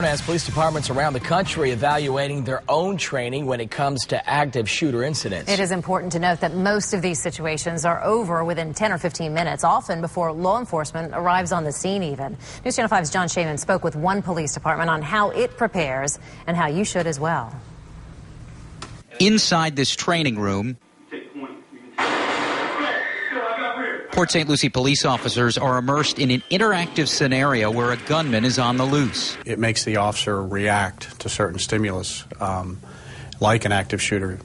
As police departments around the country evaluating their own training when it comes to active shooter incidents. It is important to note that most of these situations are over within 10 or 15 minutes, often before law enforcement arrives on the scene even. News Channel 5's John Shaman spoke with one police department on how it prepares and how you should as well. Inside this training room, Port St. Lucie police officers are immersed in an interactive scenario where a gunman is on the loose. It makes the officer react to certain stimulus, like an active shooter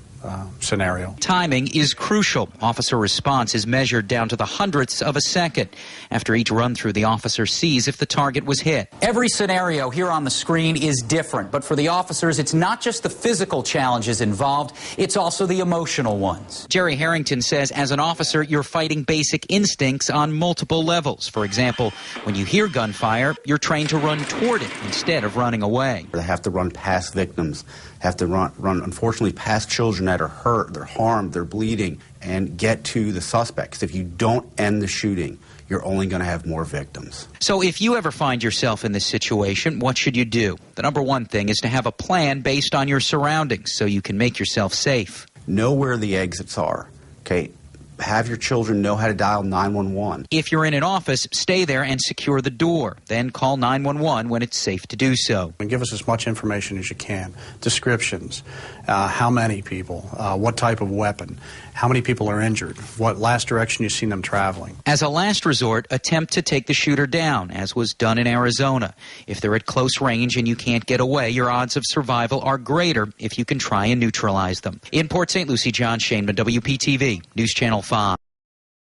scenario. Timing is crucial. Officer response is measured down to the hundredths of a second. After each run through, the officer sees if the target was hit. Every scenario here on the screen is different, but for the officers, it's not just the physical challenges involved, it's also the emotional ones. Jerry Harrington says as an officer, you're fighting basic instincts on multiple levels. For example, when you hear gunfire, you're trained to run toward it instead of running away. They have to run past victims, have to run unfortunately past children that are hurt, they're harmed, they're bleeding, and get to the suspects. If you don't end the shooting, you're only going to have more victims. So if you ever find yourself in this situation, what should you do? The number one thing is to have a plan based on your surroundings so you can make yourself safe. Know where the exits are, okay? Have your children know how to dial 911. If you're in an office, stay there and secure the door. Then call 911 when it's safe to do so. And give us as much information as you can. Descriptions, how many people, what type of weapon, how many people are injured, what last direction you've seen them traveling. As a last resort, attempt to take the shooter down, as was done in Arizona. If they're at close range and you can't get away, your odds of survival are greater if you can try and neutralize them. In Port St. Lucie, John Shaman, WPTV, News Channel 5.